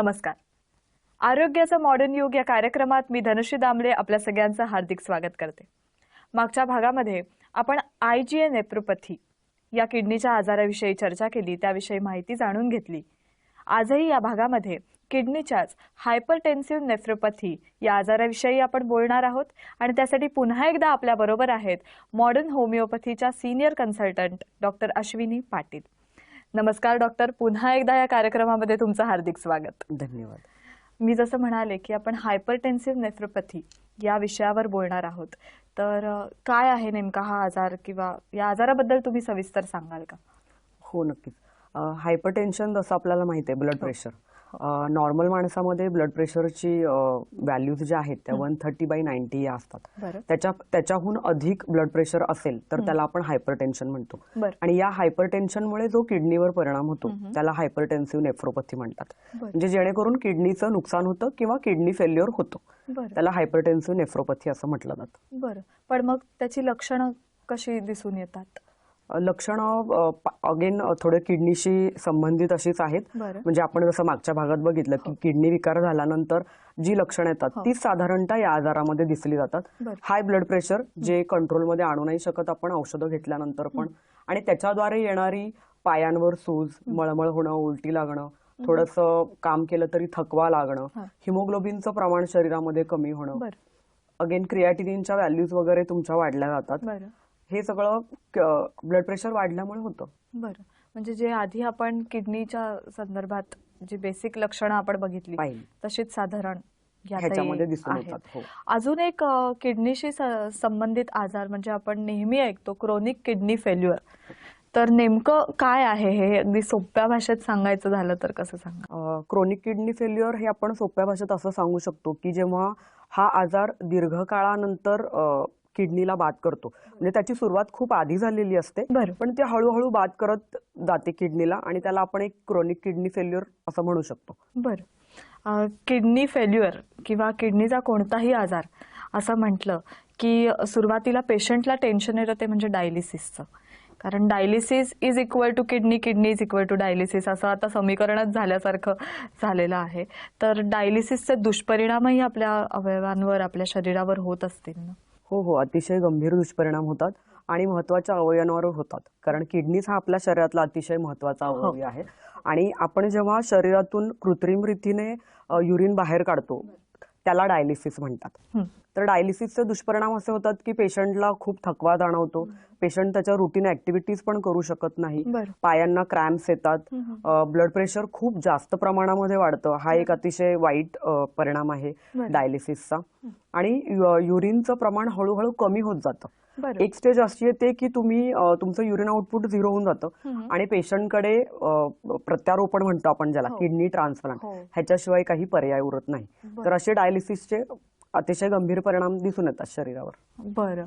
नमस्कार. आरोग्याचं मॉडर्न युग या कार्यक्रमात मी धनुश्री दामले आपल्या सगळ्यांचं हार्दिक स्वागत करते. मागच्या भागामध्ये आपण IgA नेफ्रोपॅथी या किडनीच्या आजाराविषयी चर्चा केली, त्याविषयी माहिती जाणून घेतली. आजही या भागामध्ये किडनीच्याच हायपरटेन्सिव्ह नेफ्रोपॅथी या आजाराविषयी आपण बोलणार आहोत आणि त्यासाठी पुन्हा एकदा आपल्या बरोबर आहेत मॉडर्न होमिओपॅथीच्या senior consultant doctor Ashwini Patil. नमस्कार डॉक्टर, पुन्हा एकदा या कार्यक्रमामध्ये तुमचं हार्दिक स्वागत. धन्यवाद. मी जसं म्हणाले की आपण हायपरटेन्सिव्ह नेफ्रोपॅथी या विषयावर बोलणार आहोत, तर काय आहे नेमका हा आजार किंवा या आजाराबद्दल तुम्ही सविस्तर सांगाल का? हो, नक्कीच. हायपरटेन्शन जसं आपल्याला माहिती आहे, ब्लड प्रेशर. नॉर्मल माणसामध्ये ब्लड प्रेशरची व्हॅल्यूज ज्या आहेत त्या 130/90 या असतात. त्याच्याहून अधिक ब्लड प्रेशर असेल तर त्याला आपण हायपरटेन्शन म्हणतो. आणि या हायपरटेन्शनमुळे जो किडनीवर परिणाम होतो त्याला हायपरटेन्सिव्ह नेफ्रोपॅथी म्हणतात. म्हणजे जेणेकरून किडनीचं नुकसान होतं किंवा किडनी फेल्युअर होतो, त्याला हायपरटेन्सिव्ह नेफ्रोपॅथी असं म्हटलं जातं. बरं, पण मग त्याची लक्षणं कशी दिसून येतात? लक्षणं अगेन थोडे किडनीशी संबंधित अशीच आहेत. म्हणजे आपण जसं मागच्या भागात बघितलं की किडनी विकार झाल्यानंतर जी लक्षणं येतात तीच साधारणतः या आजारामध्ये दिसली जातात. हाय ब्लड प्रेशर जे कंट्रोलमध्ये आणू नाही शकत आपण औषधं घेतल्यानंतर पण, आणि त्याच्याद्वारे येणारी पायांवर सूज, मळमळ होणं, उलटी लागणं, थोडंसं काम केलं तरी थकवा लागणं, हिमोग्लोबिनचं प्रमाण शरीरामध्ये कमी होणं, अगेन क्रिएटिनिनच्या व्हॅल्यूज वगैरे तुमच्या वाढल्या जातात. हे सगळं ब्लड प्रेशर वाढल्यामुळे होतं. बरं, म्हणजे जे आधी आपण किडनीच्या संदर्भात जी बेसिक लक्षणं आपण बघितली तशीच साधारण ह्याच्यामध्ये दिसून येतात. अजून एक किडनीशी संबंधित आजार म्हणजे आपण नेहमी ऐकतो क्रोनिक किडनी फेल्युअर. तर नेमकं काय आहे हे अगदी सोप्या भाषेत सांगायचं झालं तर कसं सांगा? क्रोनिक किडनी फेल्युअर हे आपण सोप्या भाषेत असं सांगू शकतो की जेव्हा हा आजार दीर्घकाळानंतर किडनीला बाद करतो. म्हणजे त्याची सुरुवात खूप आधी झालेली असते, पण ती हळूहळू बाद करत जाते किडनीला, आणि त्याला आपण एक क्रोनिक किडनी फेल्युअर असं म्हणू शकतो. बरं, किडनी फेल्युअर किंवा किडनीचा कोणताही आजार असं म्हटलं की सुरुवातीला पेशंटला टेन्शन येतं, ते म्हणजे डायलिसिसचं. कारण dialysis is equal to kidney, kidney is equal to dialysis असं आता समीकरणच झाल्यासारखं झालेलं आहे. तर डायलिसिसचे दुष्परिणामही आपल्या अवयवांवर, आपल्या शरीरावर होत असतील ना? हो, अतिशय गंभीर दुष्परिणाम होतात आणि महत्वाच्या अवयवांवर होतात. कारण किडनीज हा आपल्या शरीरातला अतिशय महत्वाचा अवयव आहे. आणि आपण जेव्हा शरीरातून कृत्रिम रीतीने युरिन बाहेर काढतो त्याला डायलिसिस म्हणतात. तर डायलिसिसचे दुष्परिणाम असे होतात की पेशंटला खूप थकवा जाणवतो, पेशंट त्याच्या रुटीन ऍक्टिव्हिटीज पण करू शकत नाही, पायांना क्रॅम्प्स येतात, ब्लड प्रेशर खूप जास्त प्रमाणामध्ये वाढतं. हा एक अतिशय वाईट परिणाम आहे डायलिसिसचा. आणि युरिनचं प्रमाण हळूहळू कमी होत जातं. एक स्टेज अशी येते की तुम्ही तुमचं युरिन आउटपुट 0 होऊन जातं आणि पेशंटकडे प्रत्यारोपण म्हणतो आपण ज्याला, किडनी ट्रान्सप्लांट, ह्याच्याशिवाय काही पर्याय उरत नाही. तर असे डायलिसिसचे अतिशय गंभीर परिणाम दिसून येतात शरीरावर. बरं,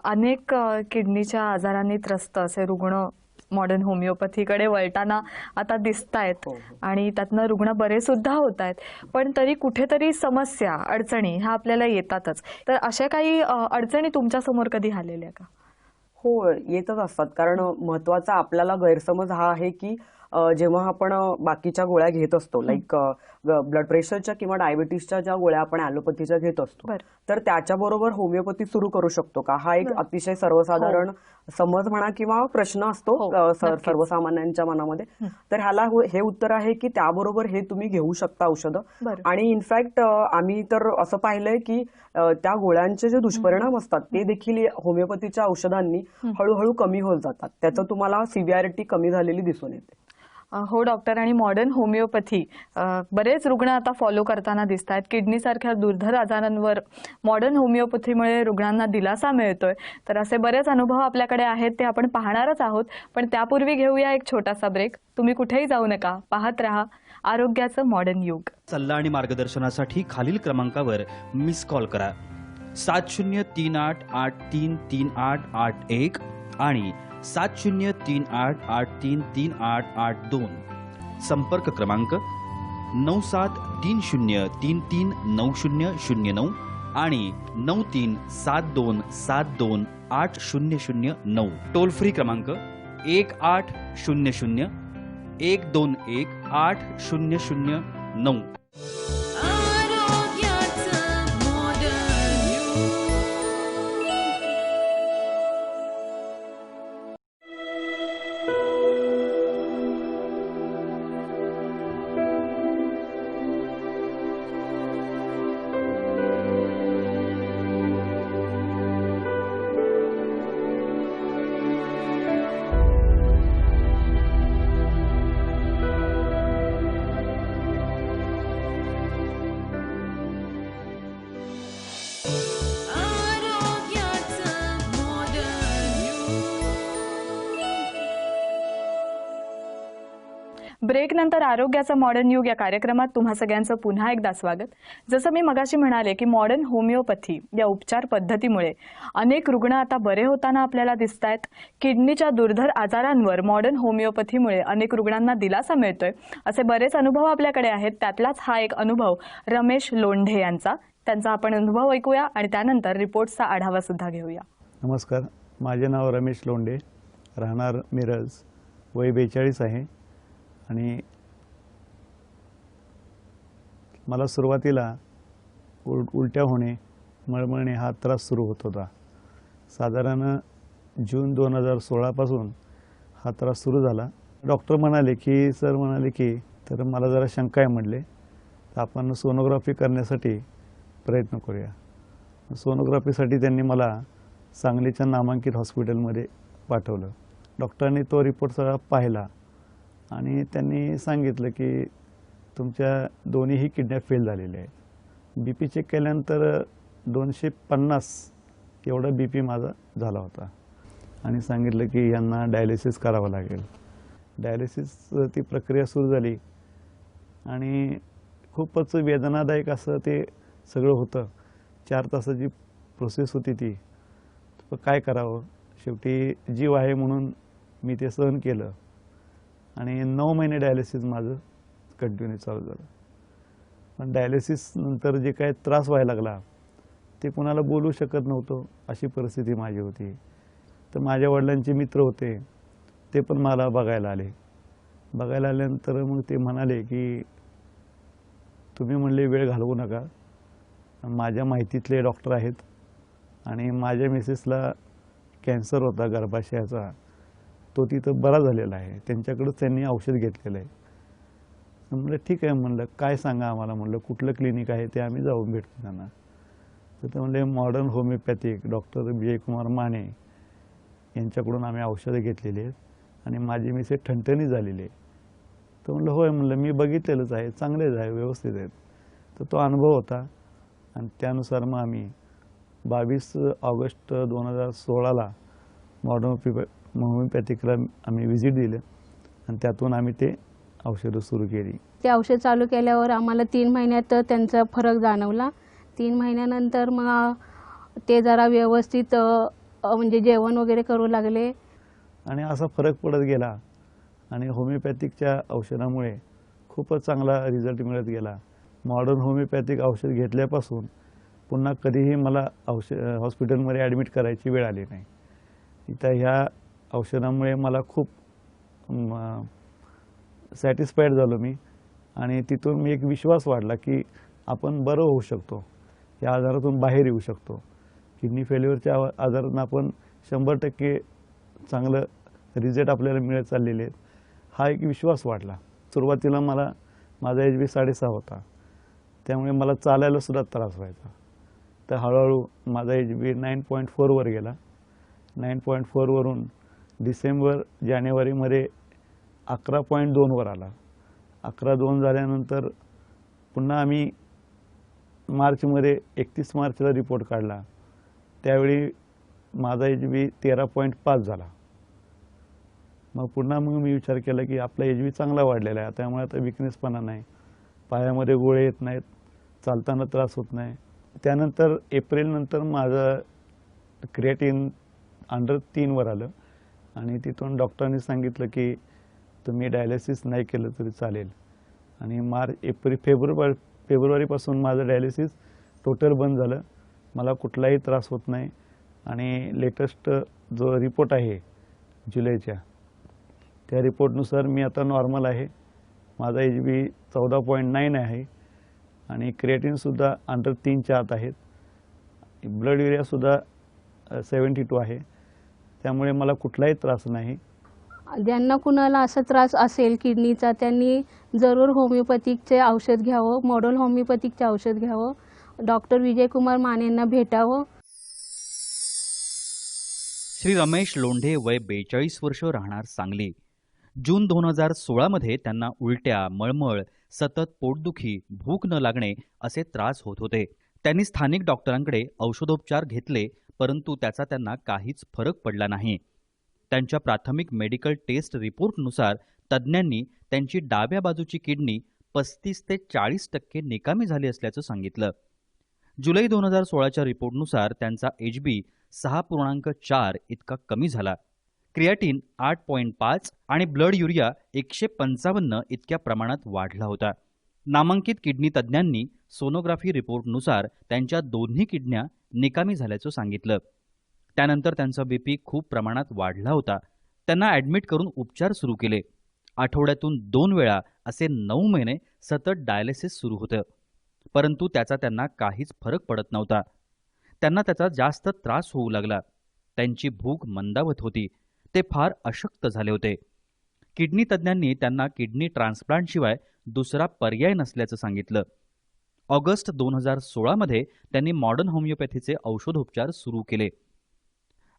अनेक किडनीच्या आजारांनी त्रस्त असे रुग्ण मॉडर्न होमिओपॅथीकडे वळताना आता दिसत आहेत आणि त्यातनं रुग्ण बरे सुद्धा होत आहेत. पण तरी कुठेतरी समस्या, अडचणी ह्या आपल्याला येतातच. तर अशा काही अडचणी तुमच्या समोर कधी आलेल्या का? हो, येतच असतात. कारण महत्वाचा आपल्याला गैरसमज हा आहे की जेव्हा आपण बाकीच्या गोळ्या घेत असतो, लाईक ब्लड प्रेशरच्या किंवा डायबिटीसच्या ज्या गोळ्या आपण ॲलोपॅथीच्या घेत असतो, तर त्याच्याबरोबर होमिओपॅथी सुरू करू शकतो का, हा एक अतिशय सर्वसाधारण समज म्हणा किंवा प्रश्न असतो सर्वसामान्यांच्या मनामध्ये. तर ह्याला हे उत्तर आहे की त्याबरोबर हे तुम्ही घेऊ शकता औषधं. आणि इनफॅक्ट आम्ही तर असं पाहिलंय की त्या गोळ्यांचे जे दुष्परिणाम असतात ते देखील होमिओपॅथीच्या औषधांनी हळूहळू कमी होत जातात. त्याचं तुम्हाला सिव्हिअरिटी कमी झालेली दिसून येते. हो डॉक्टर, आणि मॉडर्न होमिओपॅथी बरेच रुग्ण आता फॉलो करताना दिसत आहेत. किडनीसारख्या दुर्धर आजारांवर मॉडर्न होमिओपॅथीमुळे रुग्णांना दिलासा मिळतोय. तर असे बरेच अनुभव आपल्याकडे आहेत, ते आपण पाहणारच आहोत. पण त्यापूर्वी घेऊया एक छोटासा ब्रेक. तुम्ही कुठेही जाऊ नका, पाहत रहा आरोग्याचं मॉडर्न युग. सल्ला आणि मार्गदर्शनासाठी खालील क्रमांकावर मिस कॉल करा. 7038833881 आणि 7038833882. संपर्क क्रमांक 9730339009 आणि 9372728009. टोल फ्री क्रमांक 1800 121 800 9. ब्रेक नंतर आरोग्याचं मॉडर्न युग या कार्यक्रमात तुम्हा सगळ्यांचं पुन्हा एकदा स्वागत. जसं मी मगाशी म्हणाले की मॉडर्न होमिओपॅथी या उपचार पद्धतीमुळे अनेक रुग्ण आता बरे होताना आपल्याला दिसतायत. किडनीच्या दुर्धर आजारांवर मॉडर्न होमिओपॅथीमुळे अनेक रुग्णांना दिलासा मिळतोय असे बरेच अनुभव आपल्याकडे आहेत. त्यातलाच हा एक अनुभव रमेश लोंढे यांचा. त्यांचा आपण अनुभव ऐकूया आणि त्यानंतर रिपोर्ट्सचा आढावा सुद्धा घेऊया. नमस्कार, माझे नाव रमेश लोंढे, राहणार मिरज, वय 42 आहे. आणि मला सुरुवातीला उलट्या होणे, मळमळणे हा त्रास सुरू होत होता. साधारण जून 2016 पासून हा त्रास सुरू झाला. डॉक्टर म्हणाले की तर मला जरा शंका आहे म्हटले, तर आपण सोनोग्राफी करण्यासाठी प्रयत्न करूया. सोनोग्राफीसाठी त्यांनी मला सांगलीच्या नामांकित हॉस्पिटलमध्ये पाठवलं. डॉक्टरांनी तो रिपोर्ट सगळा पाहिला आणि त्यांनी सांगितलं की तुमच्या दोन्हीही किडन्या फेल झालेल्या आहेत. BP चेक केल्यानंतर 250 एवढा BP माझा झाला होता आणि सांगितलं की यांना डायलिसिस करावं लागेल. डायलिसिस ती प्रक्रिया सुरू झाली आणि खूपच वेदनादायक असं ते सगळं होतं. 4 तासाची प्रोसेस होती ती. काय करावं, शेवटी जीव आहे म्हणून मी ते सहन केलं आणि 9 महिने डायलिसिस माझं कंटिन्यू चालू झालं. पण डायलिसिस नंतर जे काय त्रास व्हायला लागला ते कुणाला बोलू शकत नव्हतो, अशी परिस्थिती माझी होती. तर माझ्या वडिलांचे मित्र होते, ते पण मला बघायला आले. बघायला आल्यानंतर मग ते म्हणाले की तुम्ही म्हणले वेळ घालवू नका, माझ्या माहितीतले डॉक्टर आहेत आणि माझ्या मिसेसला कॅन्सर होता गर्भाशयाचा, तो तिथं बरा झालेला आहे, त्यांच्याकडंच त्यांनी औषध घेतलेलं आहे. म्हणलं ठीक आहे, म्हणलं काय सांगा आम्हाला, म्हणलं कुठलं क्लिनिक आहे ते आम्ही जाऊन भेटतो त्यांना. तर ते म्हणले modern homeopathic doctor Vijaykumar Mane यांच्याकडून आम्ही औषधं घेतलेली आहेत आणि माझी मिसेस ठणठणी झालेली आहे. तर म्हणलं होय, म्हणलं मी बघितलेलंच आहे, चांगलेच आहे, व्यवस्थित आहेत. तर तो अनुभव होता आणि त्यानुसार मग आम्ही 22 ऑगस्ट 2016ला मॉडर्न होमिओपॅथिकला आम्ही व्हिजिट दिलं आणि त्यातून आम्ही ते औषधं सुरू केली. ते औषध चालू केल्यावर आम्हाला 3 महिन्यात त्यांचा फरक जाणवला. 3 महिन्यानंतर मग ते जरा व्यवस्थित म्हणजे जेवण वगैरे करू लागले आणि असा फरक पडत गेला आणि होमिओपॅथिकच्या औषधामुळे खूपच चांगला रिझल्ट मिळत गेला. मॉडर्न होमिओपॅथिक औषध घेतल्यापासून पुन्हा कधीही मला हॉस्पिटलमध्ये ॲडमिट करायची वेळ आली नाही. इथं ह्या औषधामुळे मला खूप सॅटिस्फाईड झालो मी आणि तिथून मी एक विश्वास वाढला की आपण बरं होऊ शकतो, या आजारातून बाहेर येऊ शकतो. किडनी फेल्युअरच्या आजारातून आपण 100% चांगलं रिझल्ट आपल्याला मिळत चाललेले आहेत, हा एक विश्वास वाढला. सुरुवातीला माझा HB 6.5 होता, त्यामुळे मला चालायला सुद्धा त्रास व्हायचा. तर हळूहळू माझा HB 9.4 वर गेला. 9.4 वरून डिसेंबर जानेवारीमध्ये 11.2 वर आला. 11.2 झाल्यानंतर पुन्हा आम्ही मार्चमध्ये 31 मार्चला रिपोर्ट काढला. त्यावेळी माझा HB 13.5 झाला. मग मी विचार केला की आपला HB चांगला वाढलेला आहे, त्यामुळे आता विकनेसपणा नाही, पायामध्ये गोळे येत नाहीत, चालताना त्रास होत नाही. त्यानंतर एप्रिलनंतर माझं क्रिएटिन अंडर 3 वर आलं आणि तिथून डॉक्टरांनी सांगितलं की तुम्ही डायलिसिस नाही केलं तरी चालेल. आणि फेब्रुवारीपासून माझं डायलिसिस टोटल बंद झालं, मला कुठलाही त्रास होत नाही. आणि लेटेस्ट जो रिपोर्ट आहे जुलैच्या, त्या रिपोर्टनुसार मी आता नॉर्मल आहे माझा HB 14.9 आहे आणि क्रिएटिनसुद्धा अंडर 3च्या आत आहेत. ब्लड युरियासुद्धा 72 आहे. त्यामुळे मला कुठलाही त्रास नाही. ज्यांना कुणाला असा त्रास असेल किडनीचा त्यांनी जरूर होमिओपॅथिकचे औषध घ्यावं, मॉडेल होमिओपॅथिकचे औषध घ्यावं, डॉक्टर विजयकुमार मानेंना भेटावं. श्री रमेश लोंढे वय 42 वर्ष, राहणार सांगली. जून 2016 मध्ये त्यांना उलट्या, मळमळ, सतत पोटदुखी, भूक न लागणे असे त्रास होत होते. त्यांनी स्थानिक डॉक्टरांकडे औषधोपचार घेतले, परंतु त्याचा त्यांना काहीच फरक पडला नाही. त्यांच्या प्राथमिक मेडिकल टेस्ट रिपोर्टनुसार तज्ज्ञांनी त्यांची डाव्या बाजूची किडनी 35 ते 40% निकामी झाली असल्याचं सांगितलं. जुलै 2016च्या रिपोर्टनुसार त्यांचा HB 6.4 इतका कमी झाला. क्रिएटिन 8.5 आणि ब्लड युरिया 155 इतक्या प्रमाणात वाढला होता. नामांकित किडनी तज्ज्ञांनी सोनोग्राफी रिपोर्टनुसार त्यांच्या दोन्ही किडन्या निकामी झाल्याचं सांगितलं. त्यानंतर त्यांचा BP खूप प्रमाणात वाढला होता. त्यांना ॲडमिट करून उपचार सुरू केले. आठवड्यातून 2 वेळा असे 9 महिने सतत डायलिसिस सुरू होतं, परंतु त्याचा त्यांना काहीच फरक पडत नव्हता. त्यांना त्याचा जास्त त्रास होऊ लागला. त्यांची भूक मंदावत होती. ते फार अशक्त झाले होते. किडनी तज्ज्ञांनी त्यांना किडनी ट्रान्सप्लांटशिवाय दुसरा पर्याय नसल्याचं सांगितलं. ऑगस्ट 2016 मध्ये त्यांनी मॉडर्न होमिओपॅथीचे औषधोपचार सुरू केले.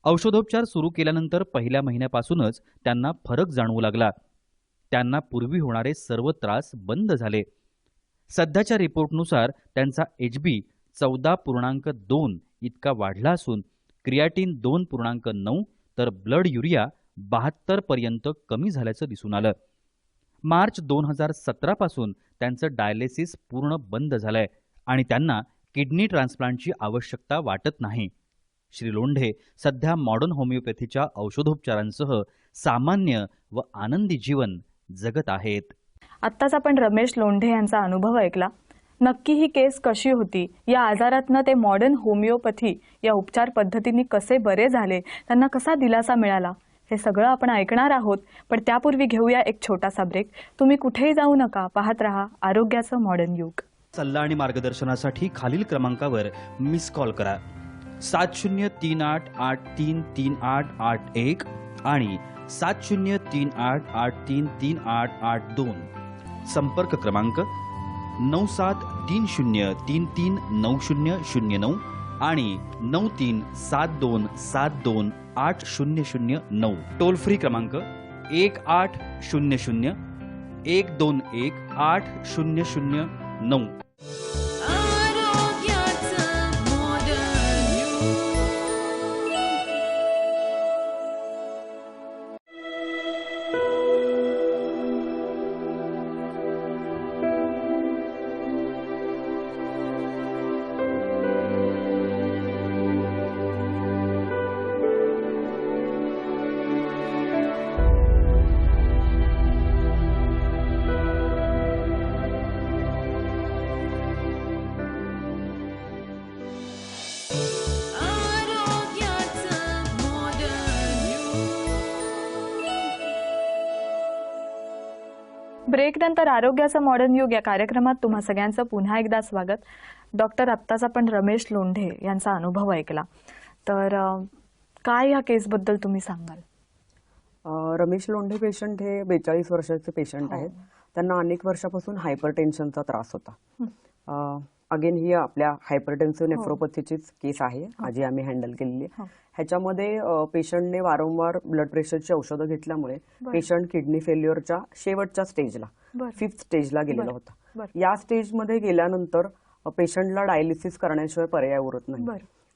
औषधोपचार सुरू केल्यानंतर पहिल्या महिन्यापासूनच त्यांना फरक जाणवू लागला. त्यांना पूर्वी होणारे सर्व त्रास बंद झाले. सध्याच्या रिपोर्टनुसार त्यांचा HB 14.2 इतका वाढला असून क्रिएटिन 2.9 तर ब्लड युरिया 72 पर्यंत कमी झाल्याचं दिसून आलं. मार्च 2017 पासून त्यांचं डायलिसिस पूर्ण बंद झालंय आणि त्यांना किडनी ट्रान्सप्लांटची आवश्यकता वाटत नाही. श्री लोंढे सध्या मॉडर्न होमिओपॅथीच्या औषधोपचारांसह सामान्य व आनंदी जीवन जगत आहेत. आत्ताच आपण रमेश लोंढे यांचा अनुभव ऐकला. नक्की ही केस कशी होती, या आजारातनं ते मॉडर्न होमिओपॅथी या उपचार पद्धतींनी कसे बरे झाले, त्यांना कसा दिलासा मिळाला, हे सगळं आपण ऐकणार आहोत. पण त्यापूर्वी घेऊया एक छोटासा ब्रेक. तुम्ही कुठेही जाऊ नका, पाहत रहा आरोग्याचं मॉडर्न युग. सल्ला आणि मार्गदर्शनासाठी खालील क्रमांकावर मिस कॉल करा. 7038833881 आणि 7038833882. संपर्क क्रमांक 9730339009 आणि 9372728009. टोल फ्री क्रमांक 1800 121 8009. ब्रेकनंतर आरोग्याचं मॉडर्न युग या कार्यक्रमात तुम्हा सगळ्यांचं पुन्हा एकदा स्वागत. डॉक्टर, आत्ताच आपण रमेश लोंढे यांचा अनुभव ऐकला, तर काय या केसबद्दल तुम्ही सांगाल? रमेश लोंढे पेशंट हे 42 वर्षाचे पेशंट आहेत. त्यांना अनेक वर्षापासून हायपरटेन्शनचा त्रास होता. अगेन ही आपल्या हायपरटेन्सिव्ह नेफ्रोपॅथीचीच केस आहे, आजी आम्ही हँडल केलेली. ह्याच्यामध्ये पेशंटने वारंवार ब्लड प्रेशरची औषधं घेतल्यामुळे पेशंट किडनी फेल्युअरच्या शेवटच्या स्टेजला 5th स्टेजला गेलेला होता. या स्टेजमध्ये गेल्यानंतर पेशंटला डायलिसिस करण्याशिवाय पर्याय उरत नाही.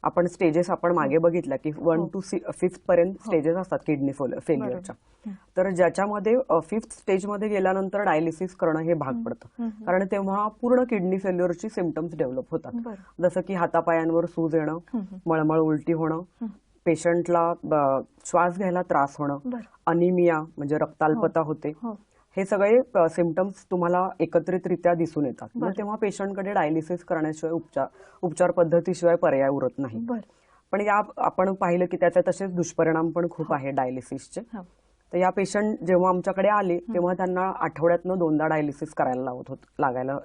आपण स्टेजेस आपण मागे बघितल्या की 1 to 5th पर्यंत स्टेजेस असतात किडनी फेल्युअरच्या. तर ज्याच्यामध्ये 5th स्टेजमध्ये गेल्यानंतर डायलिसिस करणं हे भाग पडतं, कारण तेव्हा पूर्ण किडनी फेल्युअरची सिम्पटम्स डेव्हलप होतात. जसं की हातापायांवर सूज येणं, मळमळ, उलटी होणं, पेशंटला श्वास घ्यायला त्रास होणं, अनिमिया म्हणजे रक्ताल्पता होते. हे सगळे सिम्पटम्स तुम्हाला एकत्रितरित्या दिसून येतात. मग तेव्हा पेशंटकडे डायलिसिस करण्याशिवाय उपचार पद्धतीशिवाय पर्याय उरत नाही. पण या आपण पाहिलं की त्याचे तसेच दुष्परिणाम पण खूप आहे डायलिसिसचे. तर या पेशंट जेव्हा आमच्याकडे आले तेव्हा त्यांना आठवड्यातनं 2दा डायलिसिस करायला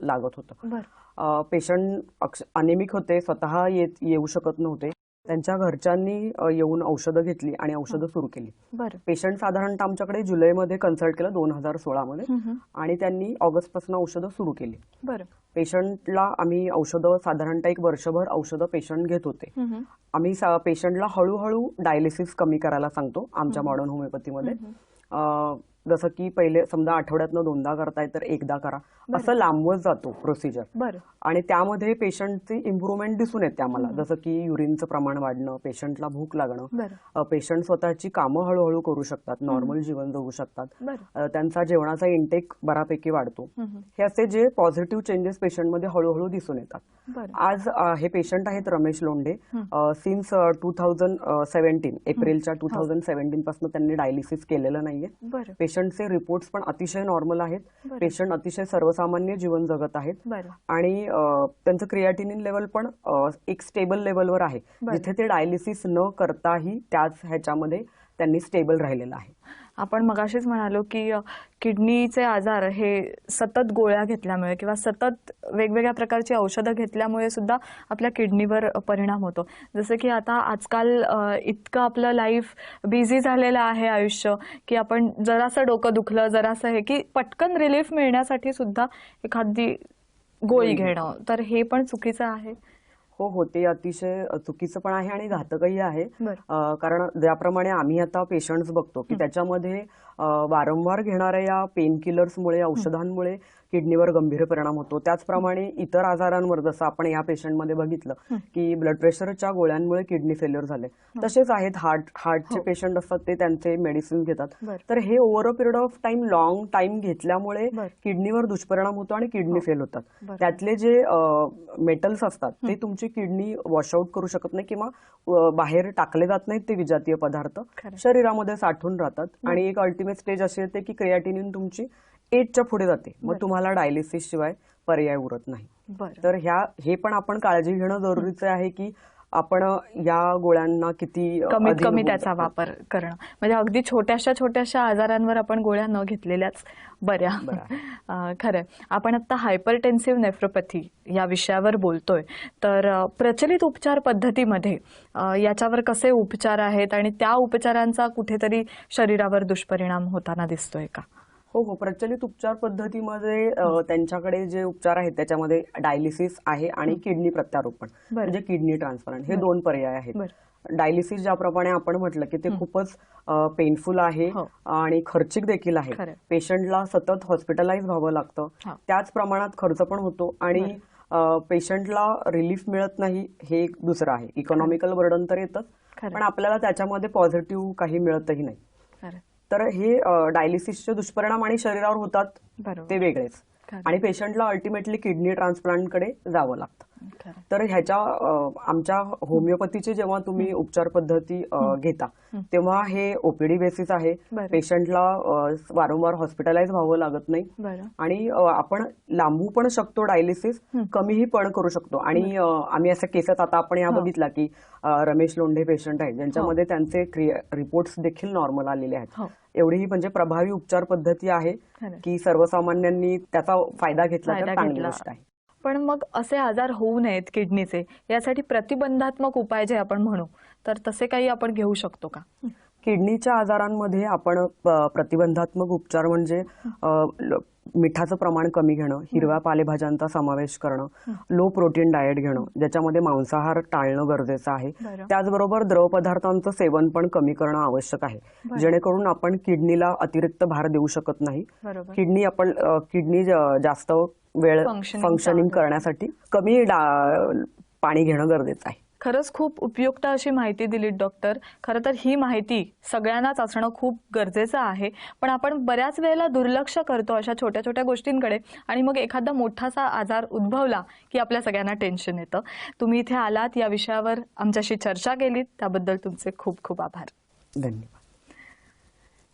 लागत होतं. बरं. पेशंट अनेमिक होते, स्वतः येऊ शकत नव्हते. त्यांच्या घरच्यांनी येऊन औषधं घेतली आणि औषधं सुरू केली. बरं. पेशंट साधारणतः आमच्याकडे जुलैमध्ये कन्सल्ट केलं 2016 मध्ये आणि त्यांनी ऑगस्टपासून औषधं सुरू केली. बरं. पेशंटला आम्ही औषधं साधारणतः 1 वर्षभर औषधं पेशंट घेत होते. आम्ही पेशंटला हळूहळू डायलिसिस कमी करायला सांगतो आमच्या मॉडर्न होमिओपॅथीमध्ये. जसं की पहिले समजा आठवड्यातनं 2दा करताय तर 1दा करा, असं लांबवत जातो प्रोसिजर. बरं. आणि त्यामध्ये पेशंटची इम्प्रुव्हमेंट दिसून येते आम्हाला, जसं की युरिनचं प्रमाण वाढणं, पेशंटला भूक लागणं, बरं. पेशंट स्वतःची कामं हळूहळू करू शकतात, नॉर्मल जीवन जगू शकतात, बरं. त्यांचा जेवणाचा इंटेक बऱ्यापैकी वाढतो. हे असे जे पॉझिटिव्ह चेंजेस पेशंटमध्ये हळूहळू दिसून येतात. बरं. आज हे पेशंट आहेत रमेश लोंढे. सिन्स 2017 एप्रिलच्या 2017 पासून त्यांनी डायलिसिस केलेलं नाहीये. बरं. पेशंटचे रिपोर्ट्स पण अतिशय नॉर्मल आहेत. बरं. पेशंट अतिशय सर्वसामान्य जीवन जगत आहेत. बरं. आणि त्यांचं क्रिएटिनिन लेवल पण एक स्टेबल लेवलवर आहे, जिथे ते डायलिसिस न करताही त्याच ह्याच्यामध्ये त्यांनी स्टेबल राहिलेलं आहे. आपण मगाशीच म्हणालो की किडनीचे आजार हे सतत गोळ्या घेतल्यामुळे किंवा सतत वेगवेगळ्या प्रकारची औषधं घेतल्यामुळे सुद्धा आपल्या किडनीवर परिणाम होतो. जसं की आता आजकाल इतकं आपलं लाईफ बिझी झालेलं आहे आयुष्य की आपण जरासं डोकं दुखलं, जरासं हे की पटकन रिलीफ मिळण्यासाठी सुद्धा एखादी गोळी घेणं, तर हे पण चुकीचं आहे. हो, ते अतिशय चुकीचं पण आहे आणि घातकही आहे. कारण ज्याप्रमाणे आम्ही आता पेशंट्स बघतो की त्याच्यामध्ये वारंवार घेणाऱ्या या पेन किलर्समुळे, औषधांमुळे किडनीवर गंभीर परिणाम होतो. त्याचप्रमाणे इतर आजारांवर, जसं आपण या पेशंटमध्ये बघितलं की ब्लड प्रेशरच्या गोळ्यांमुळे किडनी फेल्युअर झाले, तसेच आहेत हार्टचे पेशंट असतात, ते त्यांचे मेडिसिन घेतात. तर हे over a period of time, long time घेतल्यामुळे किडनीवर दुष्परिणाम होतो आणि किडनी फेल होतात. त्यातले जे मेटल्स असतात ते तुमची किडनी वॉशआउट करू शकत नाही किंवा बाहेर टाकले जात नाहीत. ते विजातीय पदार्थ शरीरामध्ये साठून राहतात आणि एक अल्टिमेट स्टेज अशी येते की क्रिएटिनिन तुमची 8च्या पुढे जाते. मग तुम्हाला डायलिसिस शिवाय पर्याय उरत नाही. तर हे पण आपण काळजी घेणं जरुरीचं आहे की आपण या गोळ्यांना किती कमीत कमी त्याचा वापर करणं, म्हणजे अगदी छोट्याशा आजारांवर आपण गोळ्या न घेतलेल्याच बऱ्या. खरंय. आपण आता हायपरटेन्सिव्ह नेफ्रोपॅथी या विषयावर बोलतोय, तर प्रचलित उपचार पद्धतीमध्ये याच्यावर कसे उपचार आहेत आणि त्या उपचारांचा कुठेतरी शरीरावर दुष्परिणाम होताना दिसतोय का? हो, प्रचलित उपचार पद्धतीमध्ये त्यांच्याकडे जे उपचार आहेत त्याच्यामध्ये डायलिसिस आहे आणि किडनी प्रत्यारोपण म्हणजे किडनी ट्रान्सप्लांट, हे 2 पर्याय आहेत. डायलिसिस ज्याप्रमाणे आपण म्हटलं की ते खूपच पेनफुल आहे आणि खर्चिक देखील आहे. पेशंटला सतत हॉस्पिटलाइज व्हावं लागतं, त्याच प्रमाणात खर्च पण होतो आणि पेशंटला रिलीफ मिळत नाही. हे एक दुसरं आहे. इकॉनॉमिकल बर्डन तर येतच, पण आपल्याला त्याच्यामध्ये पॉझिटिव्ह काही मिळतही नाही. तर हे डायलिसिसचे दुष्परिणाम आणि शरीरावर होतात ते वेगळेच, आणि पेशंटला अल्टिमेटली किडनी ट्रान्सप्लांटकडे जावं लागतं. तर ह्याच्या आमच्या होमिओपॅथीचे जेव्हा तुम्ही उपचार पद्धती घेता तेव्हा हे ओपीडी बेसिस आहे. पेशंटला वारंवार हॉस्पिटलाइज व्हावं लागत नाही आणि आपण लांबू पण शकतो डायलिसिस, कमीही पण करू शकतो. आणि आम्ही अशा केसेस आता आपण या बघितला की रमेश लोंढे पेशंट आहेत ज्यांच्यामध्ये त्यांचे रिपोर्ट्स देखील नॉर्मल आलेले आहेत. एवढी म्हणजे प्रभावी उपचार पद्धती आहे की सर्वसामान्यांनी त्याचा फायदा घेतला तर चांगली गोष्ट आहे. पण मग असे आजार होऊ नयेत किडनीचे, यासाठी प्रतिबंधात्मक उपाय जे आपण म्हणू, तर तसे काही आपण घेऊ शकतो का? किडनीच्या आजारांमध्ये आपण प्रतिबंधात्मक उपचार म्हणजे मिठाचं प्रमाण कमी घेणं, हिरव्या पालेभाज्यांचा समावेश करणं, लो प्रोटीन डाएट घेणं, ज्याच्यामध्ये मांसाहार टाळणं गरजेचं आहे. त्याचबरोबर द्रव पदार्थांचं सेवन पण कमी करणं आवश्यक आहे, जेणेकरून आपण किडनीला अतिरिक्त भार देऊ शकत नाही. किडनी जास्त वेळ फंक्शनिंग करण्यासाठी कमी पाणी घेणं गरजेचं आहे. खरंच खूप उपयुक्त अशी माहिती दिली डॉक्टर. खरं तर ही माहिती सगळ्यांनाच असणं खूप गरजेचं आहे, पण आपण बऱ्याच वेळेला दुर्लक्ष करतो अशा छोट्या छोट्या गोष्टींकडे, आणि मग एखादा मोठासा आजार उद्भवला की आपल्या सगळ्यांना टेन्शन येतं. तुम्ही इथे आलात, या विषयावर आमच्याशी चर्चा केलीत, त्याबद्दल तुमचे खूप खूप आभार. धन्यवाद.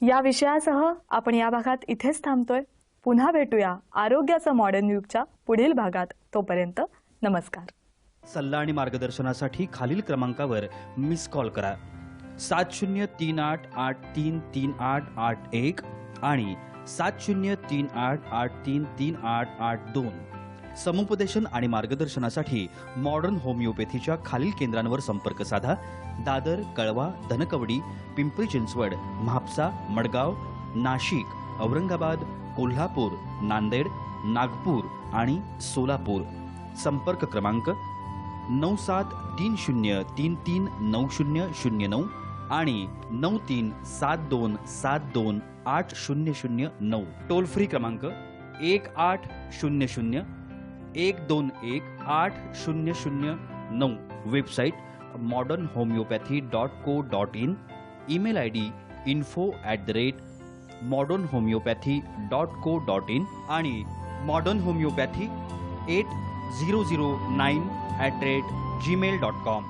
या विषयासह आपण या भागात इथेच थांबतोय. पुन्हा भेटूया आरोग्याचं मॉडर्न युगच्या पुढील भागात. तोपर्यंत नमस्कार. सल्ला आणि मार्गदर्शनासाठी खालील क्रमांकावर मिस कॉल करा. 7038833881 आणि 7038833882. समुपदेशन आणि मार्गदर्शनासाठी मॉडर्न होमिओपॅथीच्या खालील केंद्रांवर संपर्क साधा. दादर, कळवा, धनकवडी, पिंपरी चिंचवड, म्हापसा, मडगाव, नाशिक, औरंगाबाद, कोल्हापूर, नांदेड, नागपूर आणि सोलापूर. संपर्क क्रमांक 9730339009 आणि 9372728009. टोल फ्री क्रमांक 1800-121-800-9. Website modernhomeopathy.co.in. Email ID info@modernhomeopathy.co.in आणि modernhomeopathy 8009@gmail.com.